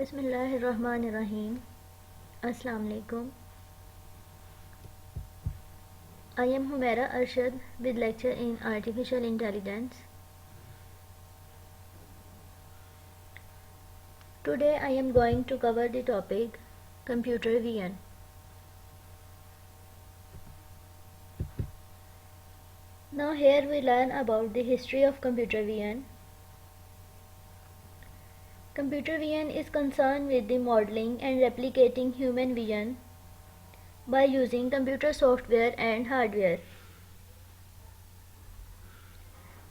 Bismillahirrahmanirrahim. Assalamu alaikum. I am Humaira Arshad with lecture in Artificial Intelligence. Today I am going to cover the topic Computer Vision. Now here we learn about the history of computer vision. Computer vision is concerned with the modeling and replicating human vision by using computer software and hardware.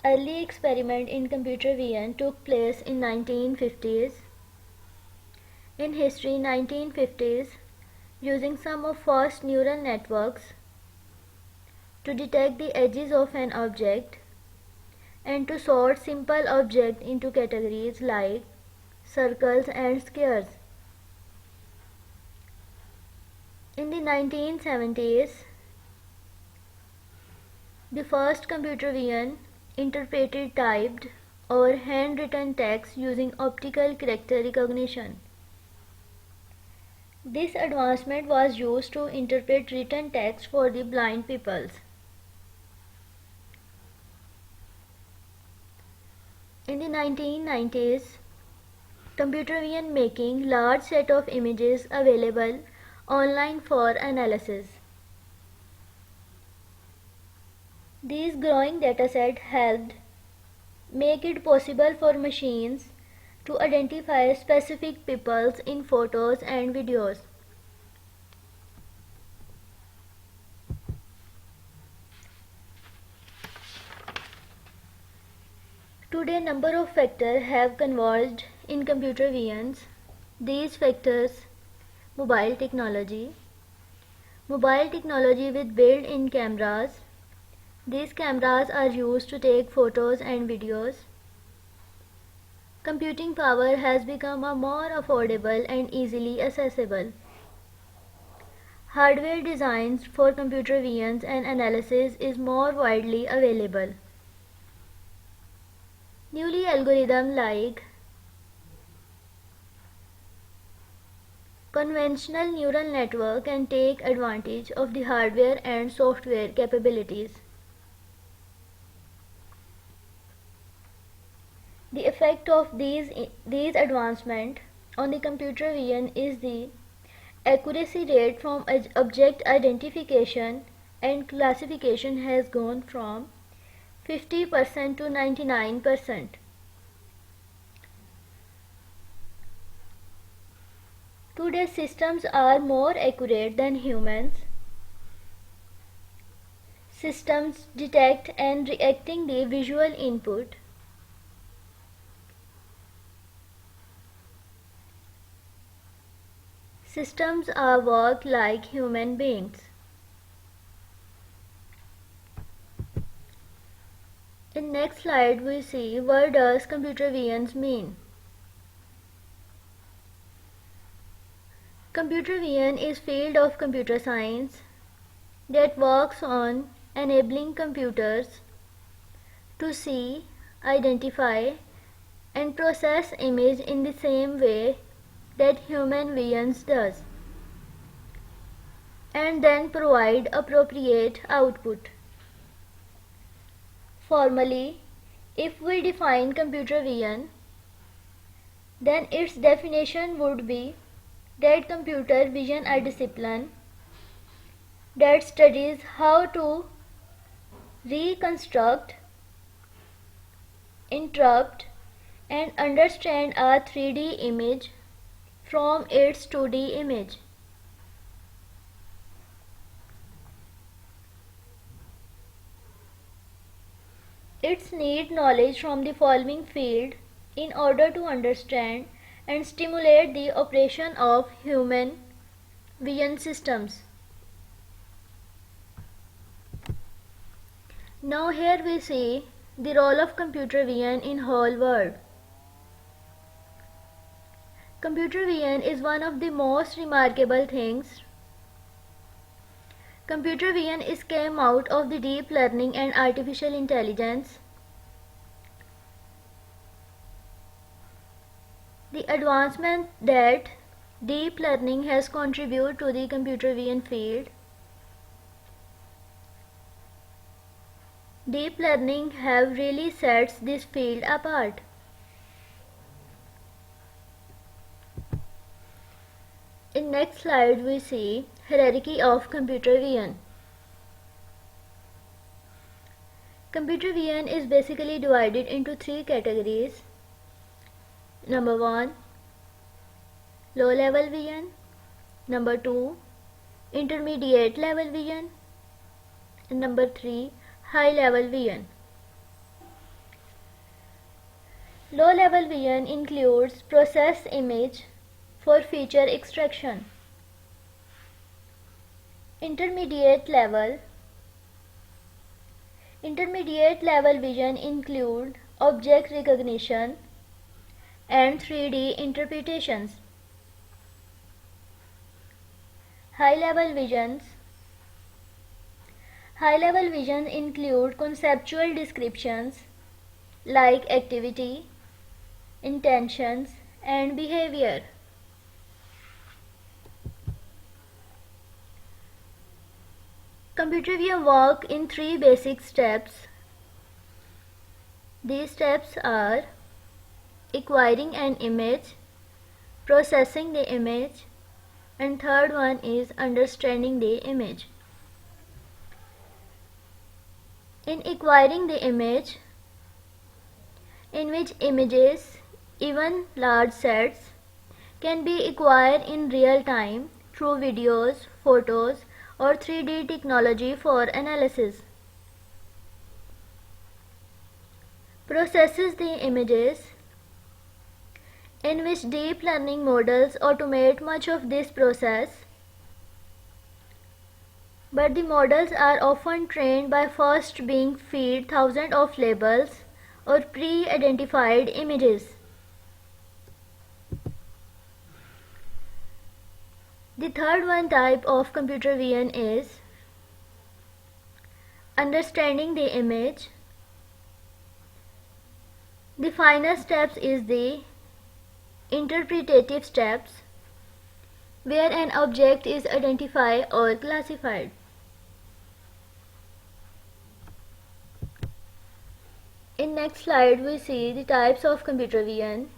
Early experiment in computer vision took place in 1950s. In history 1950s, using some of first neural networks to detect the edges of an object and to sort simple objects into categories like circles and squares. In the 1970s, the first computer vision interpreted typed or handwritten text using optical character recognition. This advancement was used to interpret written text for the blind peoples. In the 1990s, computer vision making large set of images available online for analysis. These growing dataset helped make it possible for machines to identify specific peoples in photos and videos. Today, number of factors have converged in computer visions. These factors: mobile technology with built-in cameras. These cameras are used to take photos and videos. Computing power has become a more affordable and easily accessible. Hardware designs for computer visions and analysis is more widely available. Newly algorithms like conventional neural network can take advantage of the hardware and software capabilities. The effect of these advancements on the computer vision is the accuracy rate from object identification and classification has gone from 50% to 99%. Today's systems are more accurate than humans. Systems detect and reacting the visual input. Systems are work like human beings. In next slide we see what does computer vision mean. Computer vision is field of computer science that works on enabling computers to see, identify and process image in the same way that human vision does, and then provide appropriate output. Formally, if we define computer vision, then its definition would be that computer vision a discipline that studies how to reconstruct, interpret, and understand a 3D image from its 2D image. It needs knowledge from the following field in order to understand and stimulate the operation of human vision systems. Now here we see the role of computer vision in whole world. Computer vision is one of the most remarkable things. Computer vision came out of the deep learning and artificial intelligence. The advancement that deep learning has contributed to the computer vision field. Deep learning have really sets this field apart. In next slide we see hierarchy of computer vision. Computer vision is basically divided into three categories. Number 1, low level vision. Number 2, intermediate level vision. And number 3, high level vision. Low level vision includes process image for feature extraction. Intermediate level vision include object recognition and 3D interpretations. High level visions include conceptual descriptions like activity, intentions, and behavior. Computer vision work in three basic steps. These steps are acquiring an image, processing the image, and third one is understanding the image. In acquiring the image, in which images, even large sets, can be acquired in real time through videos, photos, or 3D technology for analysis. Processes the images, in which deep learning models automate much of this process, but the models are often trained by first being fed thousands of labels or pre-identified images. The third one type of computer vision is understanding the image. The final steps is the interpretative steps, where an object is identified or classified. In next slide we see the types of computer vision.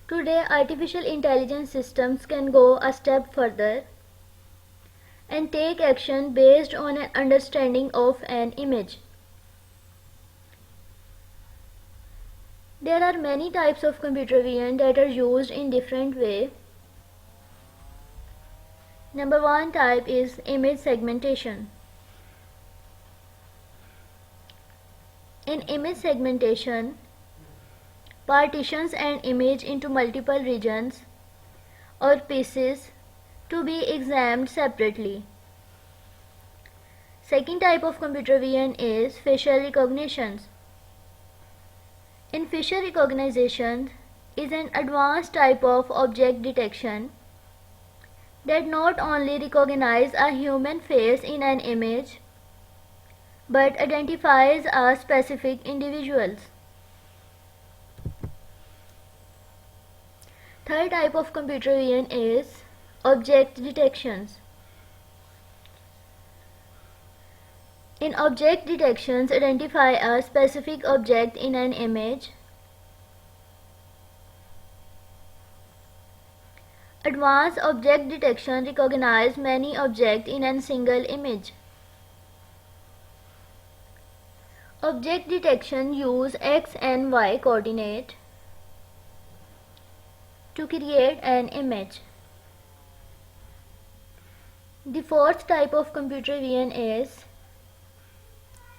Today, artificial intelligence systems can go a step further and take action based on an understanding of an image. There are many types of computer vision that are used in different ways. Number 1 type is image segmentation. In image segmentation, partitions an image into multiple regions or pieces to be examined separately. Second type of computer vision is facial recognition. In facial recognition is an advanced type of object detection that not only recognizes a human face in an image but identifies a specific individuals. Third type of computer vision is object detections. In object detections, identify a specific object in an image. Advanced object detection recognizes many objects in a single image. Object detection use X and Y coordinate to create an image. The fourth type of computer vision is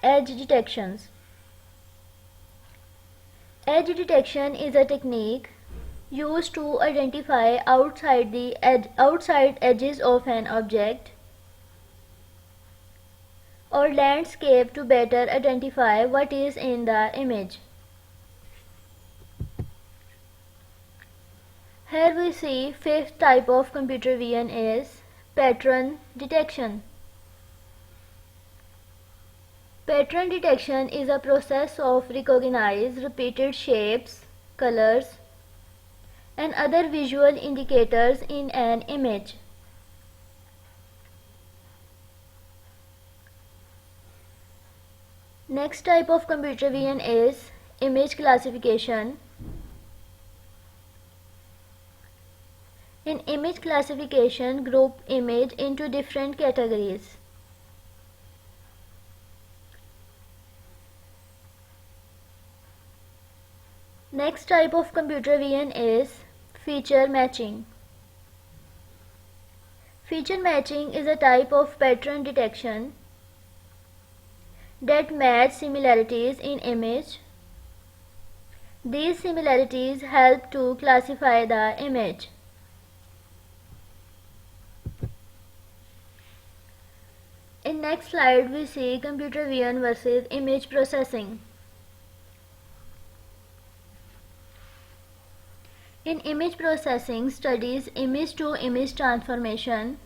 edge detections. Edge detection is a technique used to identify outside edges of an object or landscape to better identify what is in the image. Here we see fifth type of computer vision is pattern detection. Pattern detection is a process of recognize repeated shapes, colors, and other visual indicators in an image. Next type of computer vision is image classification. In image classification, group image into different categories. Next type of computer vision is feature matching. Feature matching is a type of pattern detection that match similarities in image. These similarities help to classify the image. In next slide we see computer vision versus image processing. In image processing studies image to image transformation.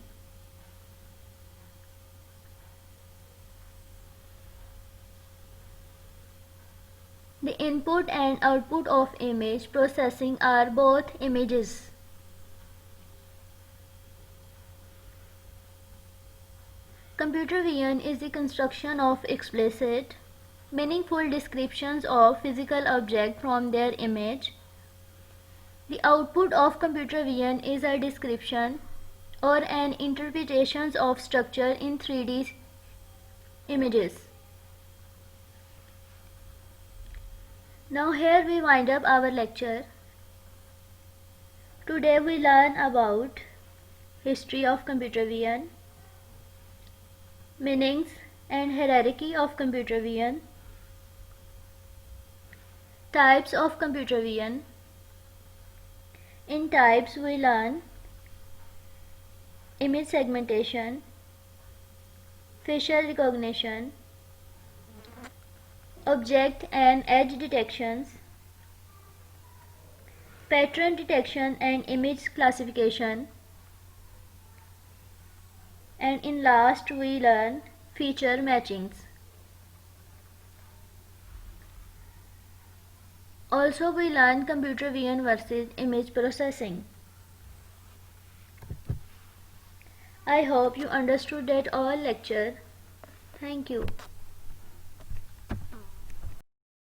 The input and output of image processing are both images. Computer vision is the construction of explicit, meaningful descriptions of physical objects from their image. The output of computer vision is a description or an interpretation of structure in 3D images. Now here we wind up our lecture. Today we learn about history of computer vision, meanings and hierarchy of computer vision, types of computer vision. In types we learn image segmentation, facial recognition, object and edge detections, pattern detection and image classification, and in last we learn feature matchings. Also we learn computer vision versus image processing. I hope you understood that all lecture. Thank you.